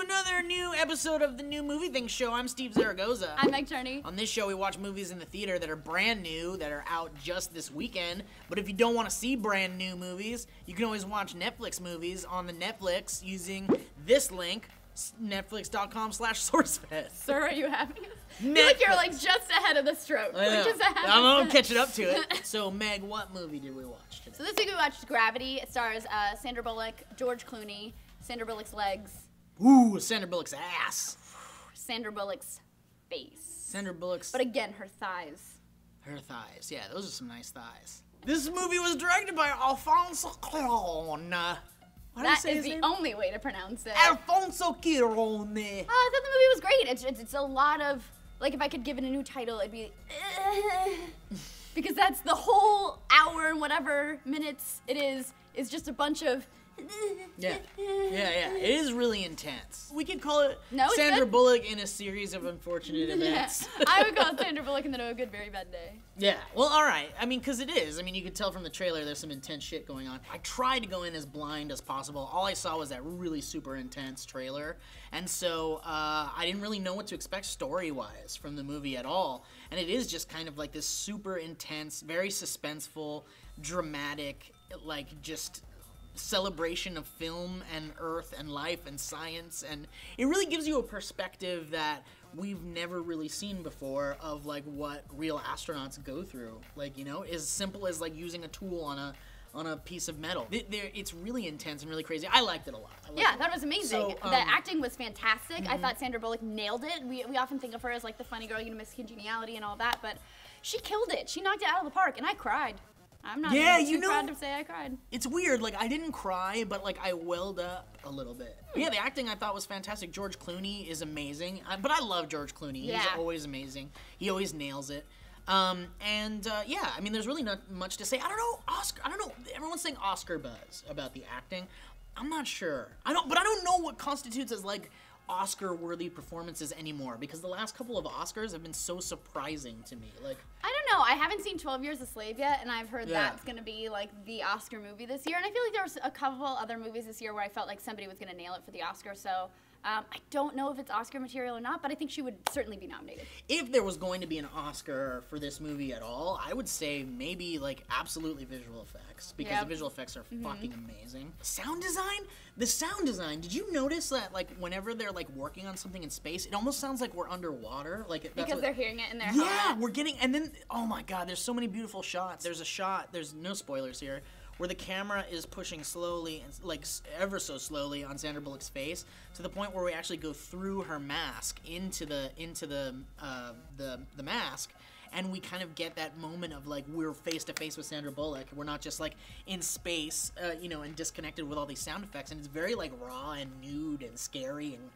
another new episode of the New Movie Thing Show. I'm Steve Zaragoza. I'm Meg Turney. On this show, we watch movies in the theater that are brand new, that are out just this weekend. But if you don't want to see brand new movies, you can always watch Netflix movies on the Netflix using this link, netflix.com/SourceFed. Sir, are you happy? I feel like you're like just ahead of the stroke. I'm catching up to it. So, Meg, what movie did we watch today? So this week we watched Gravity. It stars Sandra Bullock, George Clooney, Sandra Bullock's legs. Ooh, Sandra Bullock's ass. Sandra Bullock's face. Sandra Bullock's... But again, her thighs. Her thighs. Yeah, those are some nice thighs. This movie was directed by Alfonso Cuarón. That is the only way to pronounce it. Alfonso Cuarón. I thought the movie was great. It's a lot of... Like, if I could give it a new title, it'd be... because that's the whole hour and whatever minutes it is just a bunch of... Yeah. It is really intense. We could call it Sandra Sandra Bullock in a series of unfortunate events. Yeah. I would call it Sandra Bullock in a good, very bad day. Yeah. Well, all right. I mean, because it is. I mean, you could tell from the trailer there's some intense shit going on. I tried to go in as blind as possible. All I saw was that really super intense trailer. And so I didn't really know what to expect story-wise from the movie at all. And it is just kind of like this super intense, very suspenseful, dramatic, like just... celebration of film and earth and life and science, and it really gives you a perspective that we've never really seen before of like what real astronauts go through, like, you know, as simple as like using a tool on a piece of metal. It's really intense and really crazy. I liked it a lot. I thought it was amazing. So, the acting was fantastic. I thought Sandra Bullock nailed it. We often think of her as like the funny girl, you know, Miss Congeniality and all that, but she killed it. She knocked it out of the park, and I cried. I'm not too proud to say I cried. It's weird. Like, I didn't cry, but, like, I welled up a little bit. Yeah, the acting I thought was fantastic. George Clooney is amazing. But I love George Clooney. Yeah. He's always amazing. He always nails it. Yeah, I mean, there's really not much to say. I don't know. Everyone's saying Oscar buzz about the acting. I'm not sure. But I don't know what constitutes as, like, Oscar-worthy performances anymore, because the last couple of Oscars have been so surprising to me. Like, I don't know. I haven't seen 12 Years a Slave yet, and I've heard that's going to be like the Oscar movie this year. And I feel like there was a couple other movies this year where I felt like somebody was going to nail it for the Oscar. So I don't know if it's Oscar material or not, but I think she would certainly be nominated. If there was going to be an Oscar for this movie at all, I would say maybe like absolutely visual effects, because the visual effects are fucking amazing. Sound design? The sound design, did you notice that like whenever they're like working on something in space, it almost sounds like we're underwater? Like because they're hearing it in their helmet. We're getting, and then, oh my god, there's so many beautiful shots. There's a shot, there's no spoilers here, where the camera is pushing slowly, and like ever so slowly, on Sandra Bullock's face, to the point where we actually go through her mask into the mask, and we kind of get that moment of like we're face to face with Sandra Bullock. We're not just like in space, you know, and disconnected with all these sound effects. And it's very like raw and nude and scary and.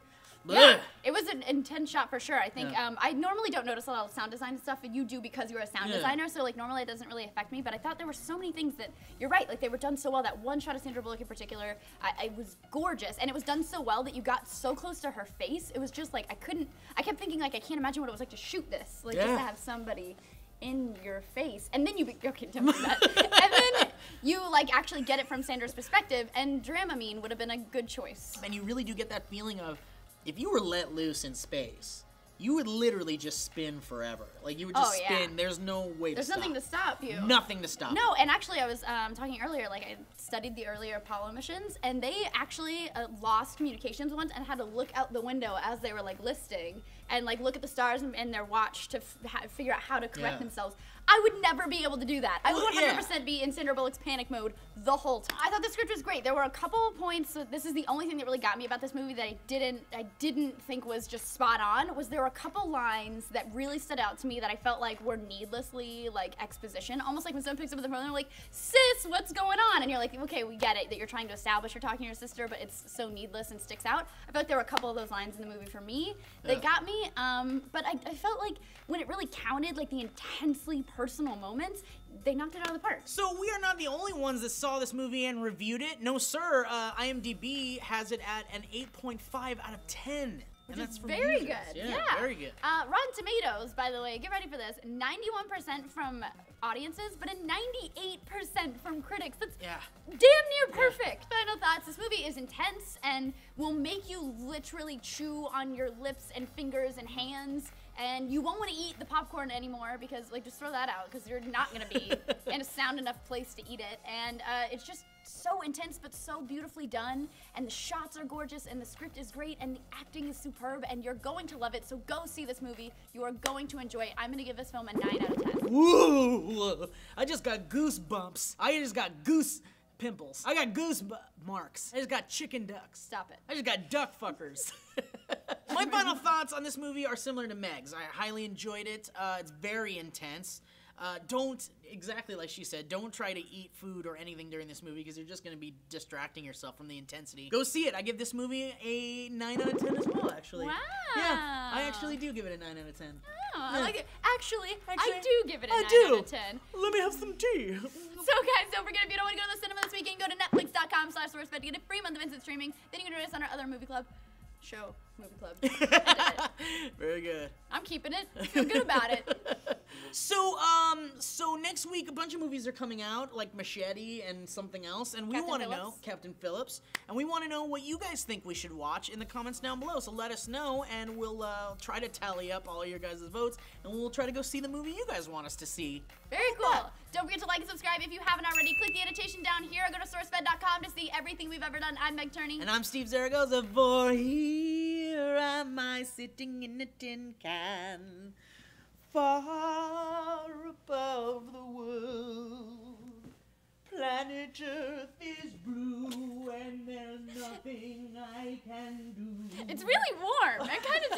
Yeah, it was an intense shot for sure. I think I normally don't notice a lot of sound design and stuff, and you do because you're a sound designer, so like normally it doesn't really affect me, but I thought there were so many things that, you're right, like they were done so well. That one shot of Sandra Bullock in particular, it was gorgeous, and it was done so well that you got so close to her face. It was just like, I kept thinking like, I can't imagine what it was like to shoot this, like just to have somebody in your face, and then okay, don't do that. And then you like actually get it from Sandra's perspective, and Dramamine would have been a good choice. And you really do get that feeling of, if you were let loose in space, you would literally just spin forever. Like, you would just spin. There's no way to stop. There's nothing to stop you. Nothing to stop. No, and actually, I was talking earlier, like, I studied the earlier Apollo missions, and they actually lost communications once and had to look out the window as they were, like, listing and, like, look at the stars in their watch to figure out how to correct themselves. I would never be able to do that. I would 100% be in Sandra Bullock's panic mode the whole time. I thought the script was great. There were a couple of points, so this is the only thing that really got me about this movie that I didn't think was just spot on, was there were a couple lines that really stood out to me that I felt like were needlessly like exposition, almost like when someone picks up the phone and they're like, sis, what's going on? And you're like, okay, we get it, that you're trying to establish you're talking to your sister, but it's so needless and sticks out. I felt like there were a couple of those lines in the movie for me that got me, but I felt like when it really counted, like the intensely personal moments, they knocked it out of the park. So we are not the only ones that saw this movie and reviewed it. No, sir. IMDb has it at an 8.5 out of 10. Which and that's is very users. good. Yeah, very good. Rotten Tomatoes, by the way, get ready for this. 91% from audiences, but a 98% 8% from critics. That's Yeah. damn near perfect. Final thoughts. This movie is intense and will make you literally chew on your lips and fingers and hands, and you won't want to eat the popcorn anymore because, like, just throw that out because you're not going to be in a sound enough place to eat it. And it's just so intense but so beautifully done, and the shots are gorgeous, and the script is great, and the acting is superb, and you're going to love it. So go see this movie. You are going to enjoy it. I'm going to give this film a 9 out of 10. Woo! I just got goosebumps. I just got goose pimples. I got goose marks. I just got chicken ducks. Stop it. I just got duck fuckers. My final thoughts on this movie are similar to Meg's. I highly enjoyed it. It's very intense. Don't, exactly like she said, don't try to eat food or anything during this movie because you're just going to be distracting yourself from the intensity. Go see it. I give this movie a 9 out of 10 as well, actually. Wow. Yeah, I actually do give it a 9 out of 10. Oh, I Yeah. like it. Actually, I do give it a 9 out of 10. Let me have some tea. So guys, don't forget, if you don't want to go to the cinema this weekend, go to netflix.com/SourceFed to get a free month of instant streaming. Then you can join us on our other movie club. Movie club. I did it. Very good. I'm keeping it. I feel good about it. So next week a bunch of movies are coming out, like Machete and something else, and we Captain want to know Phillips. Captain Phillips, and we want to know what you guys think we should watch in the comments down below. So let us know, and we'll try to tally up all your guys' votes, and we'll try to go see the movie you guys want us to see. Very cool. Don't forget to like and subscribe if you haven't already. Click the annotation down here or go to SourceFed.com to see everything we've ever done. I'm Meg Turney. And I'm Steve Zaragoza. For here am I sitting in a tin can, far above the world. Planet Earth is blue and there's nothing I can do. It's really warm and kind of